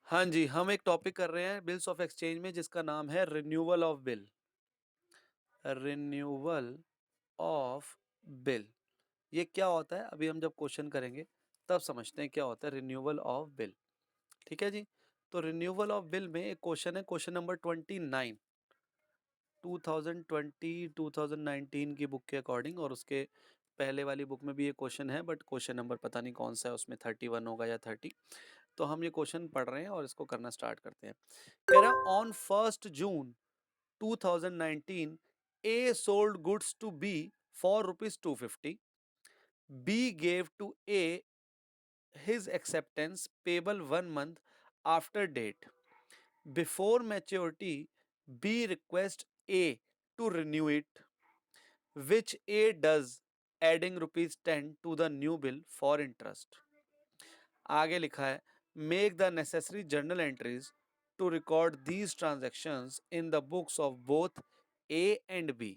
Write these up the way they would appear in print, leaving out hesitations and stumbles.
हाँ जी, हम एक टॉपिक कर रहे हैं बिल्स ऑफ एक्सचेंज में जिसका नाम है renewal of bill. Renewal of bill, ये क्या होता है? अभी हम जब क्वेश्चन करेंगे तब समझते हैं क्या होता है रिन्यूअल ऑफ बिल। ठीक है जी। तो रिन्यूअल ऑफ बिल में एक क्वेश्चन है, क्वेश्चन नंबर 29 2020 2019 की बुक के अकॉर्डिंग, और उसके पहले वाली बुक में भी ये क्वेश्चन है, बट क्वेश्चन नंबर पता नहीं कौन सा है, उसमें 31 होगा या 30। तो हम ये क्वेश्चन पढ़ रहे हैं और इसको करना स्टार्ट करते हैं। कह रहा है on 1 June 2019 A sold goods to B for rupees 250. B gave to A his acceptance payable 1 month after date. Before maturity, B requests A to renew it, which A does, adding rupees 10 to the new bill for interest. आगे लिखा है make the necessary journal entries to record these transactions in the books of both A and B.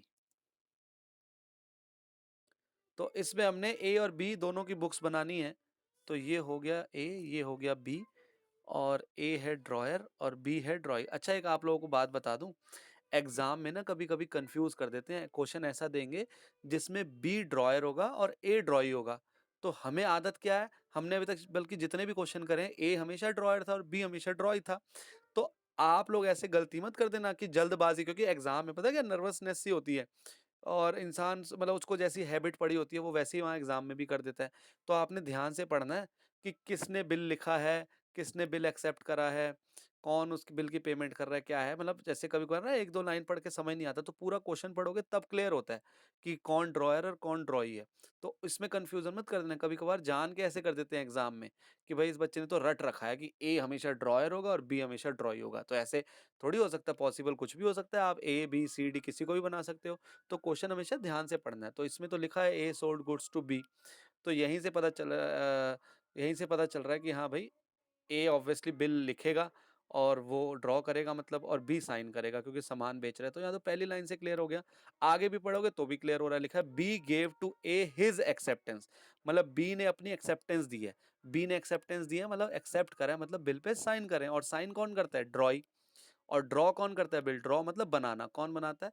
तो इसमें हमने ए और B दोनों की books बनानी है। तो ये हो गया ए, ये हो गया बी, और ए है ड्रॉयर और बी है ड्रॉइंग। अच्छा, एक आप लोगों को बात बता दूं, एग्जाम में ना कभी कभी कंफ्यूज कर देते हैं। क्वेश्चन ऐसा देंगे जिसमें बी ड्रॉयर होगा और ए ड्रॉई होगा। तो हमें आदत क्या है, हमने अभी तक बल्कि जितने भी क्वेश्चन करे ए हमेशा ड्रॉयर था और बी हमेशा ड्रॉई था। तो आप लोग ऐसे गलती मत कर देना कि जल्दबाजी, क्योंकि एग्जाम में पता है क्या नर्वसनेस सी होती है, और इंसान मतलब उसको जैसी हैबिट पड़ी होती है वो वैसे ही वहाँ एग्जाम में भी कर देता है। तो आपने ध्यान से पढ़ना है कि किसने बिल लिखा है, किसने बिल एक्सेप्ट करा है, कौन उस बिल की पेमेंट कर रहा है, क्या है। मतलब जैसे कभी कभार ना एक दो लाइन पढ़ के समझ नहीं आता, तो पूरा क्वेश्चन पढ़ोगे तब क्लियर होता है कि कौन ड्रॉयर और कौन ड्रॉई है। तो इसमें कंफ्यूजन मत कर देना। कभी कभार जान के ऐसे कर देते हैं एग्जाम में कि भाई इस बच्चे ने तो रट रखा है कि ए हमेशा ड्रॉयर होगा और बी हमेशा ड्रॉई होगा। तो ऐसे थोड़ी हो सकता है, पॉसिबल कुछ भी हो सकता है, आप ए बी सी डी किसी को भी बना सकते हो। तो क्वेश्चन हमेशा ध्यान से पढ़ना है। तो इसमें तो लिखा है A sold goods to B, तो यहीं से पता चल रहा है कि हाँ भाई ए ऑब्वियसली बिल लिखेगा और वो ड्रॉ करेगा मतलब, और बी साइन करेगा क्योंकि सामान बेच रहा है। तो यहाँ तो पहली लाइन से क्लियर हो गया। आगे भी पढ़ोगे तो भी क्लियर हो रहा है। लिखा है B gave to A his acceptance, मतलब बी ने अपनी एक्सेप्टेंस दी है। बी ने एक्सेप्टेंस दी है मतलब एक्सेप्ट करा है, मतलब बिल पे साइन करें। और साइन कौन करता है? ड्रॉई। और ड्रॉ कौन करता है? बिल ड्रॉ मतलब बनाना। कौन बनाता है?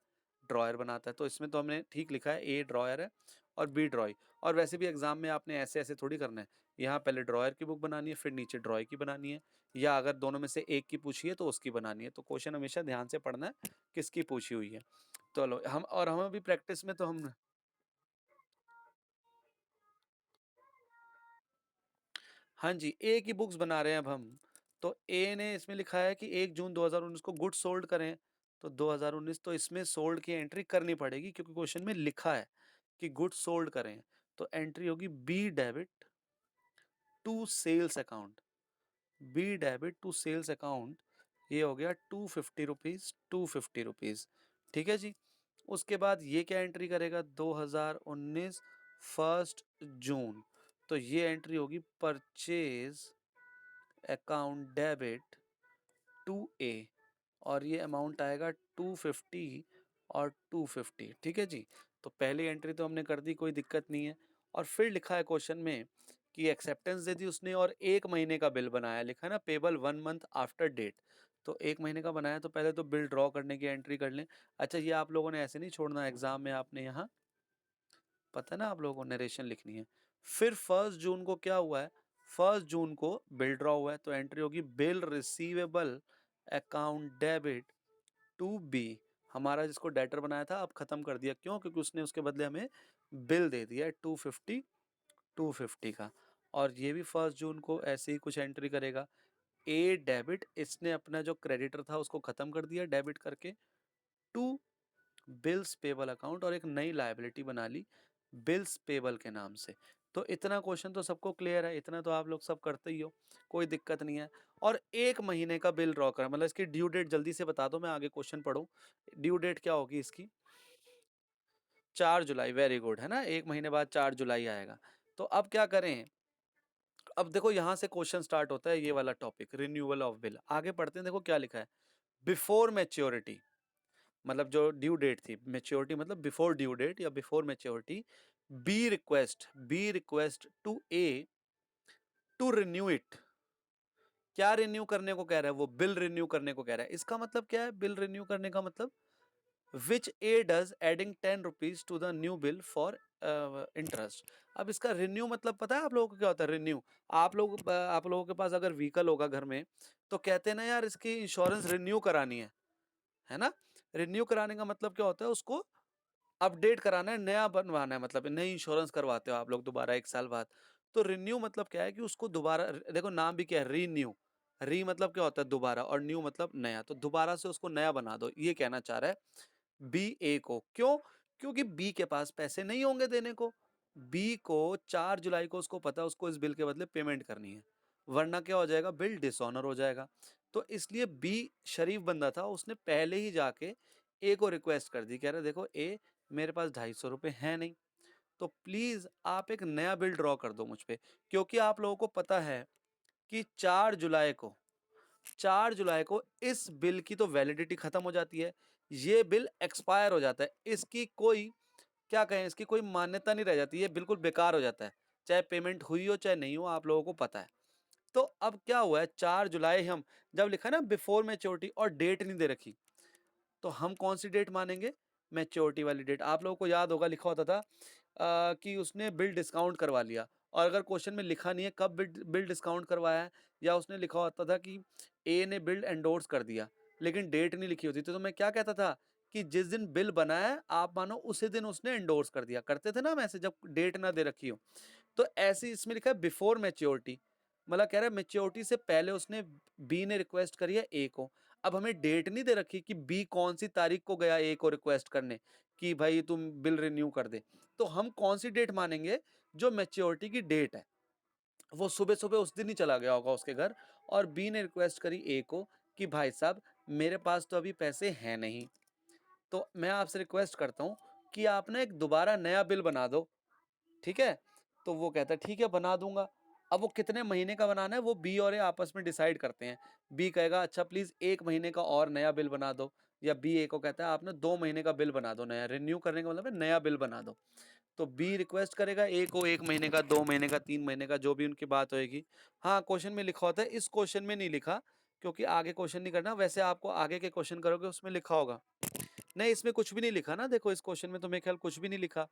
ड्रॉयर बनाता है। तो इसमें तो हमने ठीक लिखा है, ए ड्रॉयर है और बी ड्रॉई। और वैसे भी एग्जाम में आपने ऐसे ऐसे थोड़ी करना है, यहाँ पहले ड्रॉयर की बुक बनानी है फिर नीचे ड्रॉय की बनानी है, या अगर दोनों में से एक की पूछी है तो उसकी बनानी है। तो क्वेश्चन हमेशा ध्यान से पढ़ना है किसकी पूछी हुई है। चलो हम अभी प्रैक्टिस में तो हम, हाँ जी, ए की बुक्स बना रहे हैं अब हम। तो ए ने इसमें लिखा है कि 1 जून 2019 को गुड सोल्ड करें। तो 2019, तो इसमें सोल्ड की एंट्री करनी पड़ेगी क्योंकि क्वेश्चन में लिखा है कि गुड सोल्ड करें। तो एंट्री होगी B debit to sales account. B debit to sales account, ये हो गया 250 रुपीज़, 250 रुपीज़। ठीक है जी। उसके बाद ये क्या एंट्री करेगा? 2019 1 जून। तो ये एंट्री होगी परचेज अकाउंट डेबिट टू ए, और ये अमाउंट आएगा 250 और 250। ठीक है जी। तो पहली एंट्री तो हमने कर दी, कोई दिक्कत नहीं है। और फिर लिखा है क्वेश्चन में कि एक्सेप्टेंस दे दी उसने और 1 महीने का बिल बनाया। लिखा है ना पेबल 1 मंथ आफ्टर डेट। तो 1 महीने का बनाया तो पहले तो बिल ड्रॉ करने की एंट्री कर लें। अच्छा, ये आप लोगों ने ऐसे नहीं छोड़ना, एग्जाम में आपने यहाँ पता है ना आप लोगों को नरेशन लिखनी है। फिर 1 जून को क्या हुआ है? 1 जून को बिल ड्रॉ हुआ है, तो एंट्री होगी bill receivable account debit to B. हमारा जिसको डेटर बनाया था अब खत्म कर दिया, क्यों? क्योंकि उसने उसके बदले हमें बिल दे दिया है 250 का। और ये भी 1 जून को ऐसे ही कुछ एंट्री करेगा। ए डेबिट, इसने अपना जो क्रेडिटर था उसको खत्म कर दिया डेबिट करके, टू बिल्स पेबल अकाउंट, और एक नई लायबिलिटी बना ली बिल्स पेबल के नाम से। तो इतना क्वेश्चन तो सबको क्लियर है, इतना तो आप लोग सब करते ही हो, कोई दिक्कत नहीं है। और 1 महीने का बिल ड्रॉ करा, मतलब इसकी ड्यू डेट जल्दी से बता दो, मैं आगे क्वेश्चन पढ़ूं। ड्यू डेट क्या होगी इसकी? 4 जुलाई। वेरी गुड, है ना, 1 महीने बाद 4 जुलाई आएगा। तो अब क्या करें? अब देखो यहाँ से क्वेश्चन स्टार्ट होता है, ये वाला टॉपिक रिन्यूअल ऑफ बिल। आगे पढ़ते हैं, देखो क्या लिखा है। बिफोर मैच्योरिटी, मतलब जो ड्यू डेट थी, मेच्योरिटी मतलब बिफोर ड्यू डेट या before maturity, B request to A to renew it. क्या रिन्यू करने को कह रहा है? वो बिल रिन्यू करने को कह रहा है। इसका मतलब क्या है बिल रिन्यू करने का मतलब? Which A does adding 10 rupees to the new bill for interest. अब इसका रिन्यू मतलब पता है आप लोगों को क्या होता है? रिन्यू, आप लोगों के पास अगर व्हीकल होगा घर में, तो कहते हैं ना यार इसकी इंश्योरेंस रिन्यू करानी है ना? रिन्यू कराने का मतलब क्या होता है? उसको अपडेट कराना है, नया बनवाना है, मतलब नई इंश्योरेंस करवाते हो आप लोग दोबारा 1 साल बाद। तो रिन्यू मतलब क्या है कि उसको दोबारा देखो नाम भी क्या है, रीन्यू। री मतलब क्या होता है? दोबारा, और न्यू मतलब नया, तो दोबारा से उसको नया बना दो, ये कहना चाह रहा है बी ए को। क्यों? क्योंकि बी के पास पैसे नहीं होंगे देने को। बी को 4 जुलाई को उसको पता है उसको इस बिल के बदले पेमेंट करनी है, वरना क्या हो जाएगा? बिल डिसऑनर हो जाएगा। तो इसलिए बी शरीफ बंदा था, उसने पहले ही जाके ए को रिक्वेस्ट कर दी, कह रहे देखो ए, मेरे पास 250 रुपये है नहीं, तो प्लीज आप एक नया बिल ड्रॉ कर दो मुझ पे। क्योंकि आप लोगों को पता है कि 4 जुलाई को इस बिल की तो वैलिडिटी खत्म हो जाती है, ये बिल एक्सपायर हो जाता है, इसकी कोई, क्या कहें, इसकी कोई मान्यता नहीं रह जाती, ये बिल्कुल बेकार हो जाता है, चाहे पेमेंट हुई हो चाहे नहीं हो, आप लोगों को पता है। तो अब क्या हुआ है, 4 जुलाई, हम जब लिखा ना बिफोर मैच्योरिटी और डेट नहीं दे रखी, तो हम कौन सी डेट मानेंगे? मैच्योरिटी वाली डेट। आप लोगों को याद होगा लिखा होता था कि उसने बिल डिस्काउंट करवा लिया, और अगर क्वेश्चन में लिखा नहीं है कब बिल डिस्काउंट करवाया है, या उसने लिखा होता था कि ए ने बिल एंडोर्स कर दिया, लेकिन डेट नहीं लिखी होती, तो मैं क्या कहता था कि जिस दिन बिल बना है आप मानो उसी दिन उसने एंडोर्स कर दिया, करते थे ना हम ऐसे, जब डेट ना दे रखी हो। तो ऐसे ही इसमें लिखा है बिफोर मैच्योरिटी, मतलब कह रहा है मैच्योरिटी से पहले उसने, बी ने रिक्वेस्ट करी है ए को। अब हमें डेट नहीं दे रखी कि बी कौन सी तारीख को गया ए को रिक्वेस्ट करने कि भाई तुम बिल रिन्यू कर दे, तो हम कौन सी डेट मानेंगे? जो मैच्योरिटी की डेट है, वो सुबह सुबह उस दिन ही चला गया होगा उसके घर, और बी ने रिक्वेस्ट करी ए को कि भाई साहब मेरे पास तो अभी पैसे हैं नहीं, तो मैं आपसे रिक्वेस्ट करता हूँ कि आप ना एक दोबारा नया बिल बना दो, ठीक है? तो वो कहता है ठीक है बना दूंगा। अब वो कितने महीने का बनाना है वो बी और ए आपस में डिसाइड करते हैं। बी कहेगा अच्छा प्लीज 1 महीने का और नया बिल बना दो, या बी ए को कहता है आप ना 2 महीने का बिल बना दो नया, रिन्यू करने का मतलब है नया बिल बना दो। तो बी रिक्वेस्ट करेगा ए को 1 महीने का, 2 महीने का, 3 महीने का, जो भी उनकी बात होगी। हाँ, क्वेश्चन में लिखा होता है, इस क्वेश्चन में नहीं लिखा, क्योंकि आगे क्वेश्चन नहीं करना, वैसे आपको आगे के क्वेश्चन करोगे उसमें लिखा होगा। नहीं, इसमें कुछ भी नहीं लिखा ना, देखो इस क्वेश्चन में तो मेरे ख्याल कुछ भी नहीं लिखा।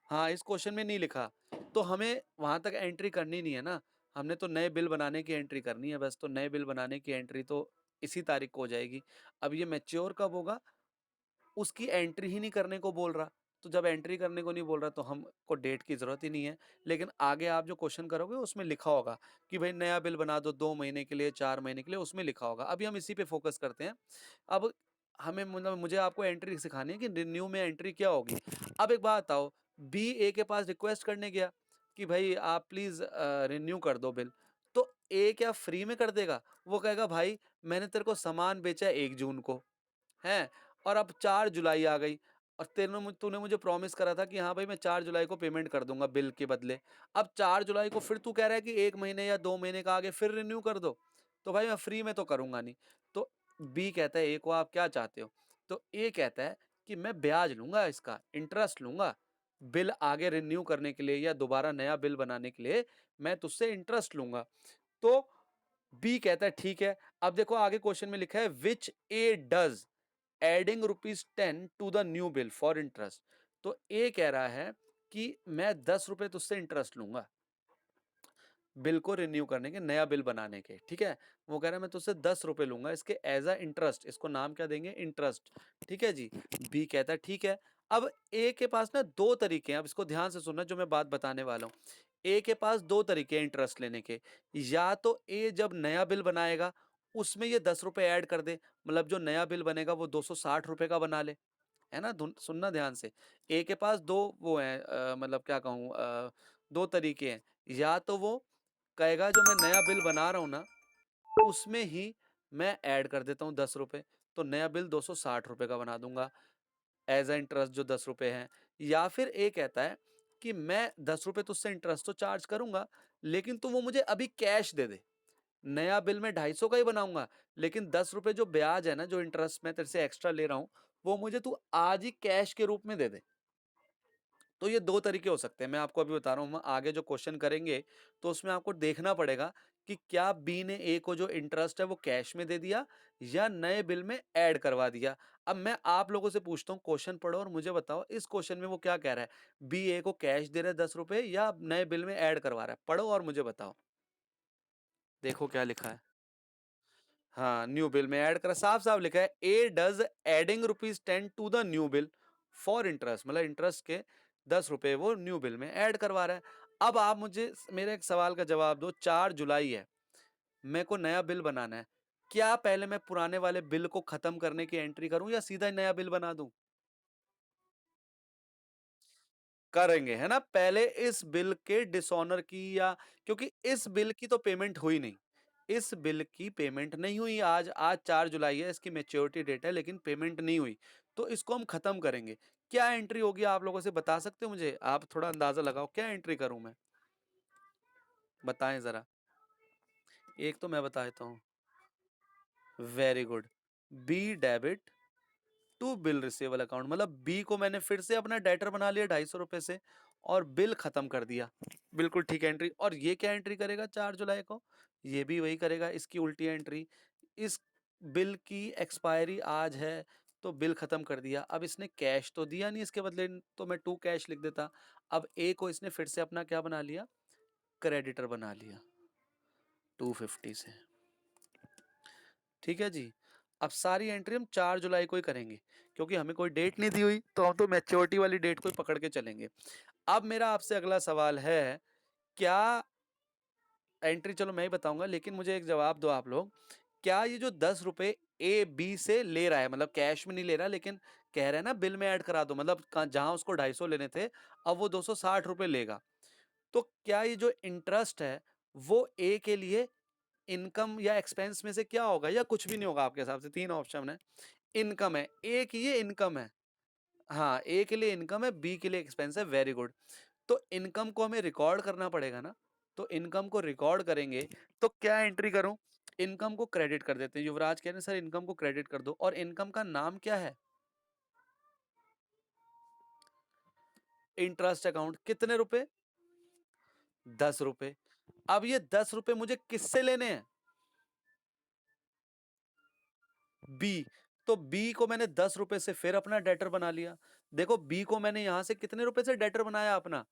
हाँ, इस क्वेश्चन में नहीं लिखा, तो हमें वहां तक एंट्री करनी नहीं है ना। हमने तो नए बिल बनाने की एंट्री करनी है बस, तो नए बिल बनाने की एंट्री तो इसी तारीख को हो जाएगी। अब ये मैच्योर कब होगा, उसकी एंट्री ही नहीं करने को बोल रहा, तो जब एंट्री करने को नहीं बोल रहा तो हमको डेट की ज़रूरत ही नहीं है। लेकिन आगे आप जो क्वेश्चन करोगे उसमें लिखा होगा कि भाई नया बिल बना दो 2 महीने के लिए, 4 महीने के लिए, उसमें लिखा होगा। अभी हम इसी पे फ़ोकस करते हैं। अब हमें, मतलब मुझे आपको एंट्री सिखानी है कि रिन्यू में एंट्री क्या होगी। अब एक बात बताओ, बी ए के पास रिक्वेस्ट करने गया कि भाई आप प्लीज़ रिन्यू कर दो बिल, तो ए क्या फ्री में कर देगा? वो कहेगा भाई मैंने तेरे को सामान बेचा 1 जून को, हैं? और अब 4 जुलाई आ गई, और तूने मुझे प्रॉमिस करा था कि हाँ भाई मैं 4 जुलाई को पेमेंट कर दूँगा बिल के बदले। अब 4 जुलाई को फिर तू कह रहा है कि 1 महीने या 2 महीने का आगे फिर रिन्यू कर दो। तो भाई मैं फ्री में तो करूँगा नहीं। तो बी कहता है ए को आप क्या चाहते हो? तो ए कहता है कि मैं ब्याज लूँगा इसका, इंटरेस्ट लूँगा। बिल आगे रिन्यू करने के लिए या दोबारा नया बिल बनाने के लिए मैं तुझसे इंटरेस्ट लूँगा। तो बी कहता है ठीक है। अब देखो आगे क्वेश्चन में लिखा है which A does adding ₹10 to the new bill for interest. तो ए कह रहा है कि मैं 10 रुपए तुझसे इंटरेस्ट लूंगा बिल को रिन्यू करने के, नया बिल बनाने के, ठीक है? वो कह रहा है मैं तुझसे 10 रुपए लूंगा इसके एज अ इंटरेस्ट, इसको नाम क्या देंगे? इंटरेस्ट, ठीक है जी। बी कहता है ठीक है। अब ए के पास ना दो तरीके हैं, अब इसको ध्यान से सुनना जो मैं बात बताने वाला हूँ। ए के पास दो तरीके हैं इंटरेस्ट लेने के। या तो ए जब नया बिल बनाएगा उसमें ये 10 रुपए ऐड कर दे, मतलब जो नया बिल बनेगा वो 260 रुपए का बना ले, है ना? सुनना ध्यान से। ए के पास दो वो हैं, मतलब क्या कहूँ, दो तरीके हैं। या तो वो कहेगा जो मैं नया बिल बना रहा हूँ ना उसमें ही मैं ऐड कर देता हूँ 10 रुपए, तो नया बिल 260 रुपए का बना दूंगा एज अ इंटरेस्ट जो 10 रुपए हैं। या फिर ए कहता है कि मैं 10 रुपए तुझसे इंटरेस्ट तो चार्ज करूंगा, लेकिन तू वो मुझे अभी कैश दे दे। नया बिल मैं 250 का ही बनाऊंगा, लेकिन 10 रुपए जो ब्याज है ना, जो इंटरेस्ट मैं तेरे से एक्स्ट्रा ले रहा हूँ, वो मुझे तू आज ही कैश के रूप में दे दे। तो ये दो तरीके हो सकते हैं, मैं आपको अभी बता रहा हूँ। हम आगे जो क्वेश्चन करेंगे तो उसमें आपको देखना पड़ेगा कि क्या बी ने ए को जो इंटरेस्ट है वो कैश में दे दिया या नए बिल में ऐड करवा दिया। अब मैं आप लोगों से पूछता हूँ, क्वेश्चन पढ़ो और मुझे बताओ इस क्वेश्चन में वो क्या कह रहा है, बी ए को कैश दे रहा है 10 रुपए या नए बिल में ऐड करवा रहा है। पढ़ो और मुझे बताओ, देखो क्या लिखा है। हाँ, न्यू बिल में ऐड करा, साफ साफ लिखा है, A does adding ₹10 to the new bill for interest, मतलब इंटरेस्ट के 10 रुपए वो न्यू बिल में ऐड करवा रहा है। अब आप मुझे मेरे एक सवाल का जवाब दो, 4 जुलाई है, मेरे को नया बिल बनाना है, क्या पहले मैं पुराने वाले बिल को खत्म करने की एंट्री करूं या सीधा नया बिल बना दूं? करेंगे, है ना? पहले इस बिल के डिसऑनर की, या क्योंकि इस बिल की तो पेमेंट हुई नहीं, इस बिल की पेमेंट नहीं हुई, आज आज 4 जुलाई है, इसकी मैच्योरिटी डेट है, लेकिन पेमेंट नहीं हुई, तो इसको हम खत्म करेंगे। क्या एंट्री होगी आप लोगों से बता सकते हो मुझे? आप थोड़ा अंदाजा लगाओ, क्या एंट्री करूं मैं, बताएं जरा। एक तो मैं बता देता हूँ, very good, B debit to bill receivable account, मतलब बी को मैंने फिर से अपना डेटर बना लिया 250 रुपए से और बिल खत्म कर दिया। बिल्कुल ठीक एंट्री। और ये क्या एंट्री करेगा 4 जुलाई को? ये भी वही करेगा, इसकी उल्टी एंट्री। इस बिल की एक्सपायरी आज है तो बिल खत्म कर दिया। अब इसने कैश तो दिया नहीं, इसके बदले तो मैं टू कैश लिख देता। अब ए को इसने फिर से अपना क्या बना लिया, क्रेडिटर बना लिया 250 से। ठीक है जी। अब सारी एंट्री हम 4 जुलाई को ही करेंगे, क्योंकि हमें कोई डेट नहीं दी हुई, तो हम तो मैच्योरिटी वाली डेट को ही पकड़ के चलेंगे। अब मेरा आपसे अगला सवाल है, क्या एंट्री, चलो मैं ही बताऊंगा, लेकिन मुझे एक जवाब दो आप लोग, क्या ये जो 10 रुपए ए बी से ले रहा है, मतलब कैश में नहीं ले रहा, लेकिन कह रहे हैं ना बिल में ऐड करा दो, मतलब जहां उसको 250 लेने थे अब वो 260 रुपए लेगा, तो क्या ये जो इंटरेस्ट है वो ए के लिए इनकम या एक्सपेंस में से क्या होगा, या कुछ भी नहीं होगा आपके हिसाब से? तीन ऑप्शन है। इनकम है, ए की ये इनकम है। हाँ, ए के लिए इनकम है, बी के लिए एक्सपेंस है, वेरी गुड। तो इनकम को हमें रिकॉर्ड करना पड़ेगा ना, तो इनकम को रिकॉर्ड करेंगे, तो क्या एंट्री करूं? इनकम को क्रेडिट कर देते हैं। युवराज कह रहे हैं सर इनकम को क्रेडिट कर दो, और इनकम का नाम क्या है? Interest account. कितने रुपए? 10 रुपए। अब ये 10 रुपए मुझे किससे लेने हैं? बी। तो बी को मैंने 10 रुपए से फिर अपना डेटर बना लिया। देखो बी को मैंने यहां से कितने रुपए से डेटर बनाया अपना?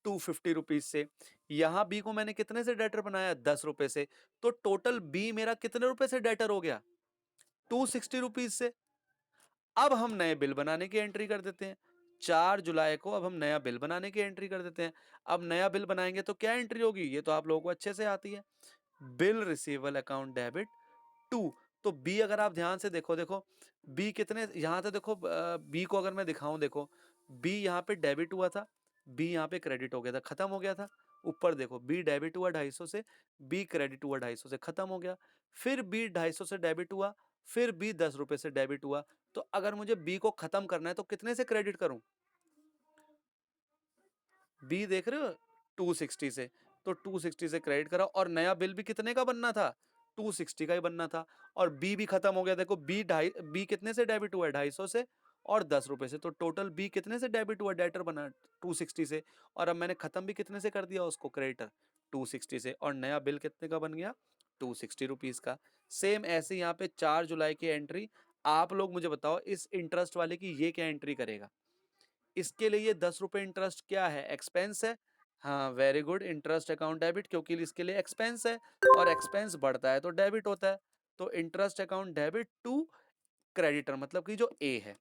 250 रुपीज से। यहां बी को मैंने कितने से डेटर बनाया? 10 रुपए से। तो टोटल बी मेरा कितने रुपए से डेटर हो गया? 260 रुपीज से। अब हम नए बिल बनाने की एंट्री कर देते हैं। 4 जुलाई को अब हम नया बिल बनाने की एंट्री कर देते हैं। अब नया बिल बनाएंगे तो क्या एंट्री होगी, ये तो आप लोगों को अच्छे से आती है, bill receivable account debit to. तो बी अगर आप ध्यान से देखो, देखो बी कितने, यहां तो देखो बी को अगर मैं दिखाऊं, देखो बी यहाँ पे डेबिट हुआ था, बी यहाँ पे क्रेडिट हो गया था, खत्म हो गया था। ऊपर देखो बी डेबिट हुआ 250 से, बी क्रेडिट हुआ 250 से, खत्म हो गया। फिर बी 250 से डेबिट हुआ, फिर बी 10 रुपए से डेबिट हुआ। तो अगर मुझे बी को खत्म करना है तो कितने से क्रेडिट करूं? बी देख रहे हो, 260 से। तो 260 से क्रेडिट करा, और नया बिल भी कितने का बनना था? 260 का ही बनना था। और बी भी खत्म हो गया, देखो बी ढाई, बी कितने से डेबिट हुआ है? 250 से और 10 रुपए से। तो टोटल बी कितने से डेबिट हुआ, डेटर बना 260 से, और अब मैंने खत्म भी कितने से कर दिया उसको, क्रेडिटर 260 से, और नया बिल कितने का बन गया? 260 रुपीज का। सेम ऐसे यहाँ पे 4 जुलाई की एंट्री, आप लोग मुझे बताओ इस इंटरेस्ट वाले की ये क्या एंट्री करेगा? इसके लिए 10 रुपए इंटरेस्ट क्या है, एक्सपेंस है। हाँ very good, interest account debit, क्योंकि इसके लिए एक्सपेंस है, और एक्सपेंस बढ़ता है तो डेबिट होता है। तो interest account debit to creditor, मतलब कि जो ए है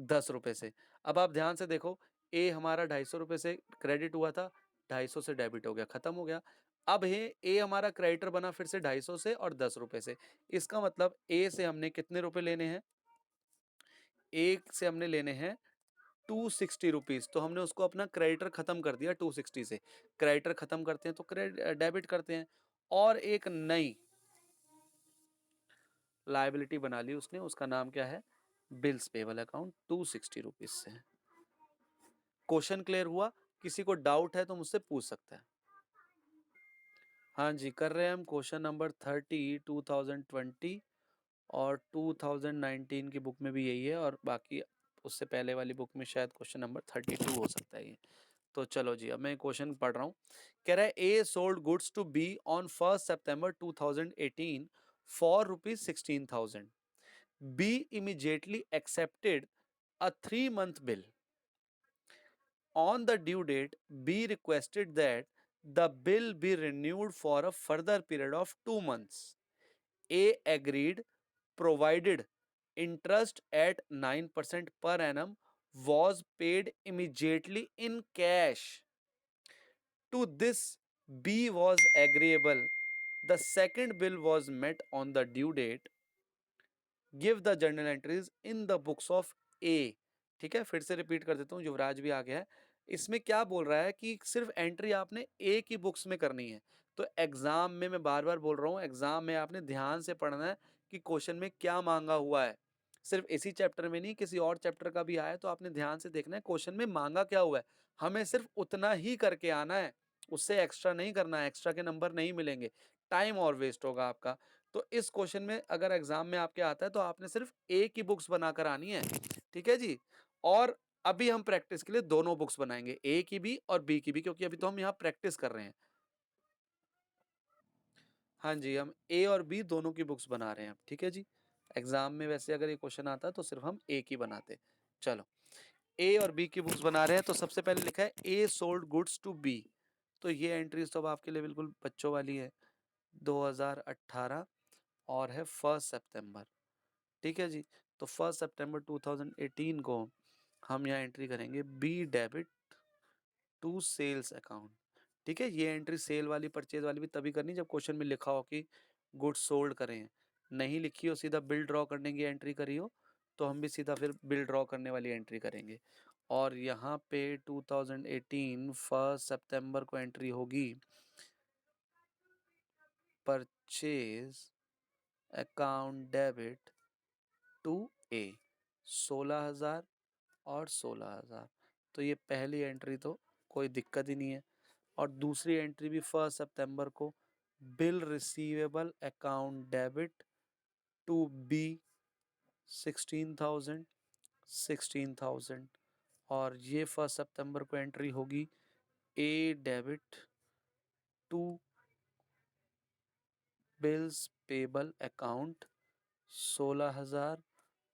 10 रुपए से। अब आप ध्यान से देखो, ए हमारा 250 रुपए से क्रेडिट हुआ था, 250 से डेबिट हो गया, खत्म हो गया। अब है ए हमारा क्रेडिटर बना फिर से 250 से और 10 रुपए से। इसका मतलब ए से हमने कितने रुपए लेने हैं? एक से हमने लेने हैं 260 रुपीज। तो हमने उसको अपना क्रेडिटर खत्म कर दिया 260 से। क्रेडिटर खत्म करते हैं तो क्रेडिट डेबिट करते हैं, और एक नई लाइबिलिटी बना ली उसने, उसका नाम क्या है? बिल्स पेबल अकाउंट 260 रुपीज से। क्वेश्चन क्लियर हुआ? किसी को डाउट है तो मुझसे पूछ सकता है। हाँ जी, कर रहे हैं हम क्वेश्चन नंबर 30 2020, और 2019 की बुक में भी यही है, और बाकी उससे पहले वाली बुक में शायद क्वेश्चन नंबर 32 हो सकता है ये। तो चलो जी, अब मैं क्वेश्चन पढ़ रहा हूँ। कह रहा है A sold goods to B on 1 September 2018 for rupees 16,000. B immediately accepted a 3-month bill. On the due date, B requested that the bill be renewed for a further period of 2 months. A agreed provided interest at 9% per annum was paid immediately in cash. To this, B was agreeable. The second bill was met on the due date. Give the journal entries in the books of A. ठीक है, फिर से repeat कर देता हूँ, युवराज भी आ गया है. इसमें क्या बोल रहा है कि सिर्फ एंट्री आपने ए की बुक्स में करनी है. तो एग्जाम में मैं बार बार बोल रहा हूँ, एग्जाम में आपने ध्यान से पढ़ना है कि क्वेश्चन में क्या मांगा हुआ है. सिर्फ इसी चैप्टर में नहीं, किसी और चैप्टर का भी आए तो आपने ध्यान से देखना है क्वेश्चन में मांगा क्या हुआ है. हमें सिर्फ उतना ही करके आना है, उससे एक्स्ट्रा नहीं करना है. एक्स्ट्रा के नंबर नहीं मिलेंगे, टाइम और वेस्ट होगा आपका. तो इस क्वेश्चन में अगर एग्जाम में आपके आता है तो आपने सिर्फ ए की बुक्स बनाकर आनी है. ठीक है जी. और अभी हम प्रैक्टिस के लिए दोनों बुक्स बनाएंगे, ए की भी और बी की भी, क्योंकि अभी तो हम यहाँ प्रैक्टिस कर रहे हैं. हाँ जी, हम ए और बी दोनों की बुक्स बना रहे हैं. ठीक है जी. एग्जाम में वैसे अगर ये क्वेश्चन आता तो सिर्फ हम ए की बनाते. चलो, ए और बी की बुक्स बना रहे हैं. तो सबसे पहले लिखा है A sold goods to B. तो ये एंट्रीज तो अब आपके लिए बिल्कुल बच्चों वाली है. 2018 और है 1 सितंबर. ठीक है जी. तो 1 सितंबर 2018 को हम यहाँ एंट्री करेंगे B debit to sales account. ठीक है, ये एंट्री सेल वाली परचेज वाली भी तभी करनी जब क्वेश्चन में लिखा हो कि गुड्स सोल्ड करें हैं. नहीं लिखी हो, सीधा बिल ड्रॉ करने की एंट्री करी हो, तो हम भी सीधा फिर बिल ड्रॉ करने वाली एंट्री करेंगे. और यहाँ पे 2018 1 सितंबर को एंट्री होगी परचेज अकाउंट डेबिट टू ए, 16,000 और 16,000. तो ये पहली एंट्री तो कोई दिक्कत ही नहीं है. और दूसरी एंट्री भी 1 सितंबर को bill receivable account debit to B 16,000 16,000. और ये 1 सितंबर को एंट्री होगी A debit to bills payable account 16,000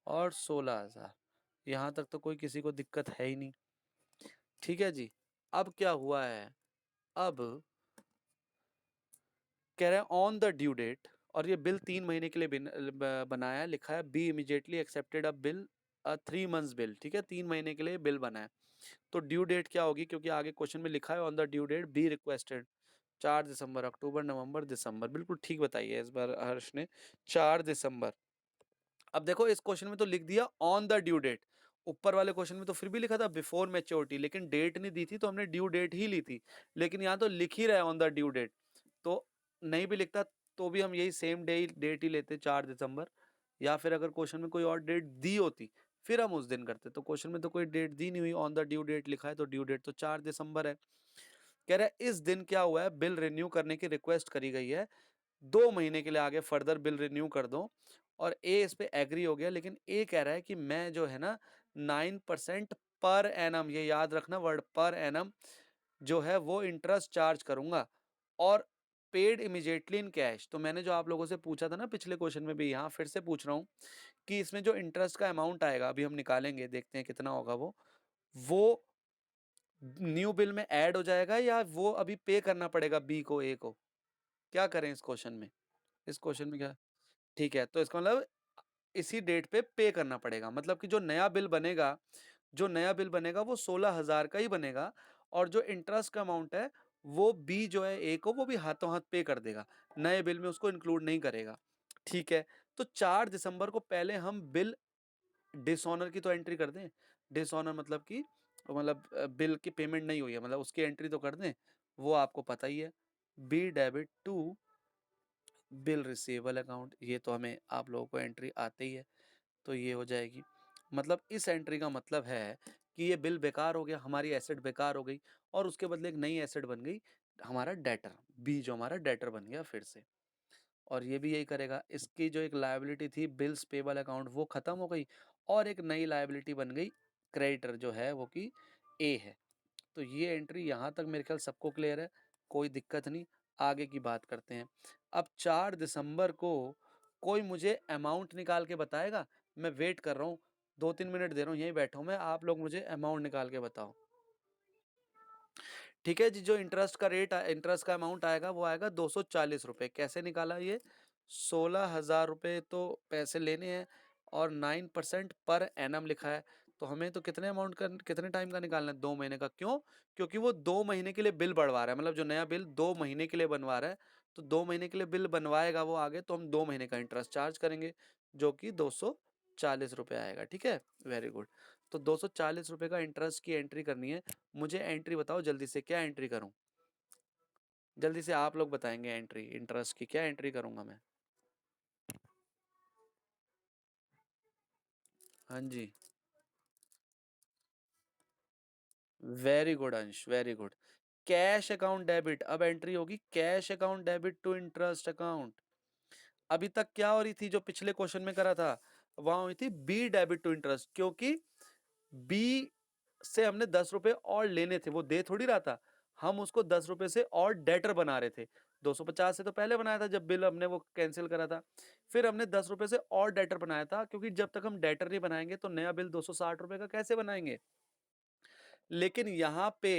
और 16,000. यहाँ तक तो कोई किसी को दिक्कत है ही नहीं. ठीक है जी. अब क्या हुआ है, अब कह रहे हैं ऑन द ड्यू डेट, और ये बिल 3 महीने के लिए बनाया है. लिखा है B immediately accepted a bill 3 months bill. ठीक है, 3 महीने के लिए बिल बना है. तो ड्यू डेट क्या होगी, क्योंकि आगे क्वेश्चन में लिखा है on the due date B requested 4 December, October, November, December. बिल्कुल ठीक बताइए इस बार हर्ष ने, 4 दिसंबर. अब देखो इस क्वेश्चन में तो लिख दिया ऑन द ड्यू डेट. ऊपर वाले क्वेश्चन में तो फिर भी लिखा था बिफोर मैच्योरिटी, लेकिन डेट नहीं दी थी तो हमने ड्यू डेट ही ली थी. लेकिन यहाँ तो लिख ही रहा है ऑन द ड्यू डेट. तो नहीं भी लिखता तो भी हम यही सेम डेट ही लेते, 4 दिसंबर. या फिर अगर क्वेश्चन में कोई और डेट दी होती फिर हम उस दिन करते. तो क्वेश्चन में तो कोई डेट दी नहीं हुई, ऑन द ड्यू डेट लिखा है तो ड्यू डेट तो 4 दिसंबर है. कह रहा है इस दिन क्या हुआ है, बिल रिन्यू करने की रिक्वेस्ट करी गई है, 2 महीने के लिए आगे फर्दर बिल रिन्यू कर दो. और ए इस पे एग्री हो गया, लेकिन ए कह रहा है कि मैं जो है ना 9% पर एनम, ये याद रखना वर्ड पर एनम, जो है वो इंटरेस्ट चार्ज करूंगा. और पेड इमीडिएटली इन कैश. तो मैंने जो आप लोगों से पूछा था ना पिछले क्वेश्चन में भी, यहाँ फिर से पूछ रहा हूँ कि इसमें जो इंटरेस्ट का अमाउंट आएगा, अभी हम निकालेंगे, देखते हैं कितना होगा वो न्यू बिल में ऐड हो जाएगा या वो अभी पे करना पड़ेगा बी को, ए को. क्या करें इस क्वेश्चन में, इस क्वेश्चन में क्या. ठीक है, तो इसका मतलब इसी डेट पे करना पड़ेगा. मतलब कि जो नया बिल बनेगा, जो नया बिल बनेगा वो 16,000 का ही बनेगा. और जो इंटरेस्ट का अमाउंट है वो बी जो है ए को वो भी हाथों हाथ पे कर देगा, नए बिल में उसको इंक्लूड नहीं करेगा. ठीक है. तो 4 दिसंबर को पहले हम बिल डिसऑनर की तो एंट्री कर दें. डिसऑनर मतलब कि बिल की पेमेंट नहीं हुई है, मतलब उसकी एंट्री तो कर दें. वो आपको पता ही है, B debit to bill receivable account. ये तो हमें आप लोगों को एंट्री आते ही है, तो ये हो जाएगी. मतलब इस एंट्री का मतलब है कि ये बिल बेकार हो गया, हमारी एसेट बेकार हो गई और उसके बदले एक नई एसेट बन गई, हमारा डेटर. बी जो हमारा डेटर बन गया फिर से. और ये भी यही करेगा, इसकी जो एक लायबिलिटी थी बिल्स पेबल अकाउंट वो खत्म हो गई और एक नई लायबिलिटी बन गई, क्रेडिटर जो है वो कि ए है. तो ये एंट्री यहाँ तक मेरे ख्याल सबको क्लियर है, कोई दिक्कत नहीं। आगे की बात करते हैं। अब 4 दिसंबर को कोई मुझे अमाउंट निकाल के बताएगा? मैं वेट कर रहा हूँ, 2-3 मिनट दे रहा हूँ, यहीं बैठा हूँ मैं, आप लोग मुझे अमाउंट निकाल के बताओ। ठीक है जी, जो इंटरेस्ट का अमाउंट आएगा वो आएगा 240 रुपए। कैसे निकाला ये? 16,000 रुपए तो पैसे लेने हैं और 9% पर एनम लिखा है। तो हमें तो कितने टाइम का निकालना है? 2 महीने का। क्यों? क्योंकि वो 2 महीने के लिए बिल बढ़वा रहा है, मतलब जो नया बिल 2 महीने के लिए बनवा रहा है, तो 2 महीने के लिए बिल बनवाएगा वो आगे, तो हम 2 महीने का इंटरेस्ट चार्ज करेंगे, जो कि 240 रुपए आएगा। ठीक है? Very good. तो 240 रुपए का इंटरेस्ट की एंट्री करनी है। मुझे एंट्री बताओ जल्दी से, क्या एंट्री करूं? जल्दी से आप लोग बताएंगे एंट्री इंटरेस्ट की, क्या एंट्री करूंगा मैं? हाँ जी, very good Ansh, very good. Cash account debit, अब एंट्री होगी cash account debit to interest account. अभी तक क्या हो रही थी, जो पिछले क्वेश्चन में करा था, वहां हुई थी बी डेबिट टू इंटरेस्ट, क्योंकि बी से हमने 10 रुपए और लेने थे, वो दे थोड़ी रहा था, हम उसको 10 रुपए से और डेटर बना रहे थे। 250 से तो पहले बनाया था जब बिल हमने वो कैंसिल करा था, फिर हमने 10 रुपए से और डेटर बनाया था, क्योंकि जब तक हम डेटर नहीं बनाएंगे तो नया बिल 260 रुपए का कैसे बनाएंगे? लेकिन यहाँ पे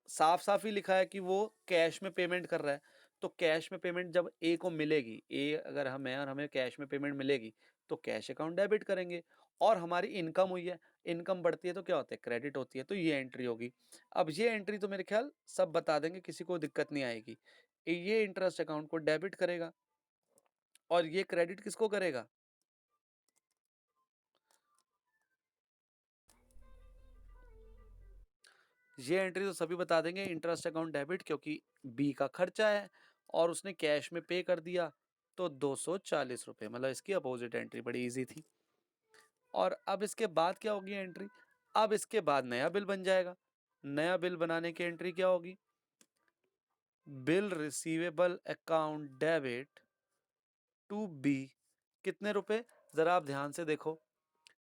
साफ साफ ही लिखा है कि वो कैश में पेमेंट कर रहा है, तो कैश में पेमेंट जब ए को मिलेगी, ए अगर हम है और हमें कैश में पेमेंट मिलेगी, तो कैश अकाउंट डेबिट करेंगे। और हमारी इनकम हुई है, इनकम बढ़ती है तो क्या होता है? क्रेडिट होती है, तो ये एंट्री होगी। अब ये एंट्री तो मेरे ख्याल सब बता देंगे, किसी को दिक्कत नहीं आएगी। ये इंटरेस्ट अकाउंट को डेबिट करेगा और ये क्रेडिट किसको करेगा? ये एंट्री तो सभी बता देंगे, इंटरेस्ट अकाउंट डेबिट, क्योंकि बी का खर्चा है और उसने कैश में पे कर दिया, तो 240 रुपए, मतलब इसकी अपोजिट एंट्री बड़ी इजी थी। और अब इसके बाद क्या होगी एंट्री? अब इसके बाद नया बिल बन जाएगा। नया बिल बनाने की एंट्री क्या होगी? Bill receivable account debit to B. कितने रुपए? जरा आप ध्यान से देखो,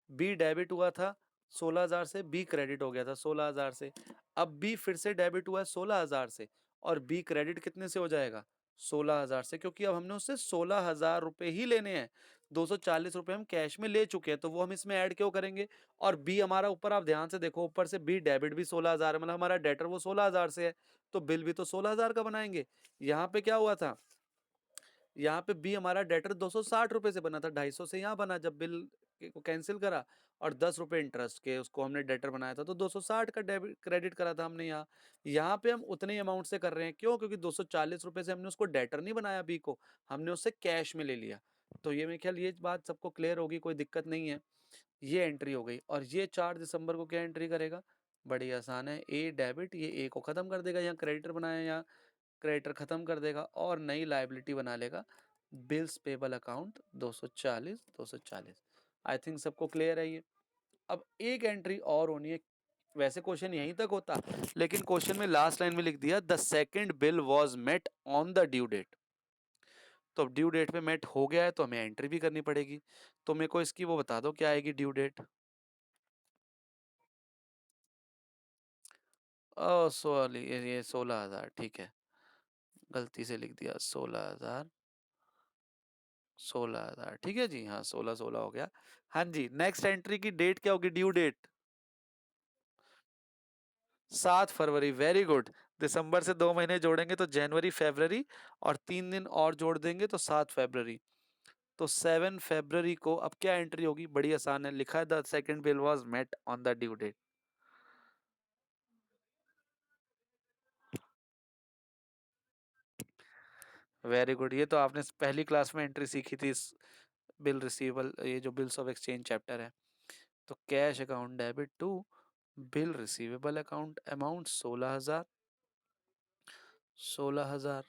बी डेबिट हुआ था 16,000 से, बी क्रेडिट हो गया था 16,000 से। अब बी फिर से डेबिट हुआ है 16,000 से, और बी क्रेडिट कितने से हो जाएगा? 16,000 से, क्योंकि अब हमने उससे 16,000 रुपए ही लेने हैं। 240 रुपए हम कैश में ले चुके हैं, तो वो हम इसमें ऐड क्यों करेंगे? और बी हमारा ऊपर आप ध्यान से देखो, ऊपर से बी डेबिट भी 16,000 है, मतलब हमारा डेटर वो 16,000 से है, तो बिल भी तो 16,000 का बनाएंगे। यहाँ पे क्या हुआ था? यहाँ पे बी हमारा डेटर 260 रुपए से बना था, 250 से यहाँ बना जब बिल को कैंसिल करा, और 10 रुपए इंटरेस्ट के उसको हमने डेटर बनाया था, तो 260 का डेबिट क्रेडिट करा था हमने यहाँ। यहाँ पे हम उतने अमाउंट से कर रहे हैं, क्यों? क्योंकि 240 रुपए से हमने उसको डेटर नहीं बनाया बी को, हमने उससे कैश में ले लिया। तो ये मेरे ख्याल ये बात सबको क्लियर होगी, कोई दिक्कत नहीं है। ये एंट्री हो गई। और ये 4 दिसंबर को क्या एंट्री करेगा? बड़ी आसान है, ए डेबिट, ये ए को खत्म कर देगा, यहाँ क्रेडिटर बनाया, यहाँ क्रेडिटर खत्म कर देगा और नई लायबिलिटी बना लेगा, bills payable account 240 240। I think सबको क्लियर है ये। अब एक एंट्री और होनी है, वैसे क्वेश्चन यहीं तक होता, लेकिन क्वेश्चन में लास्ट लाइन में लिख दिया the second bill was met on the due date. तो अब ड्यू डेट पे मेट हो गया है, तो हमें एंट्री भी करनी पड़ेगी। तो मेरे को इसकी वो बता दो, क्या आएगी ड्यू डेट? ओ सॉरी, ये 16,000, ठीक है, गलती से लिख दिया 16,000। 16,000, ठीक है जी, हाँ 16-16 हो गया। हाँ जी, नेक्स्ट एंट्री की डेट क्या होगी? ड्यू डेट 7 फरवरी, वेरी गुड। दिसंबर से 2 महीने जोड़ेंगे तो जनवरी फरवरी, और 3 दिन और जोड़ देंगे तो 7 फरवरी। तो 7 फरवरी को अब क्या एंट्री होगी? बड़ी आसान है, लिखा है the second bill was met on the due date. Very good, ये तो आपने पहली क्लास में एंट्री सीखी थी इस बिल रिसीवेबल, ये जो बिल्स ऑफ एक्सचेंज चैप्टर है। तो cash account debit to bill receivable account, amount 16,000, 16,000,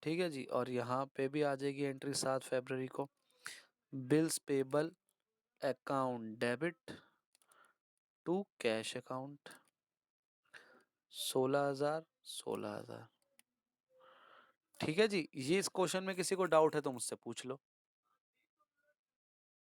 ठीक है जी। और यहाँ पे भी आ जाएगी एंट्री 7 फरवरी को, bills payable account debit to cash account, 16,000, 16,000, ठीक है जी। ये इस क्वेश्चन में किसी को डाउट है तो मुझसे पूछ लो।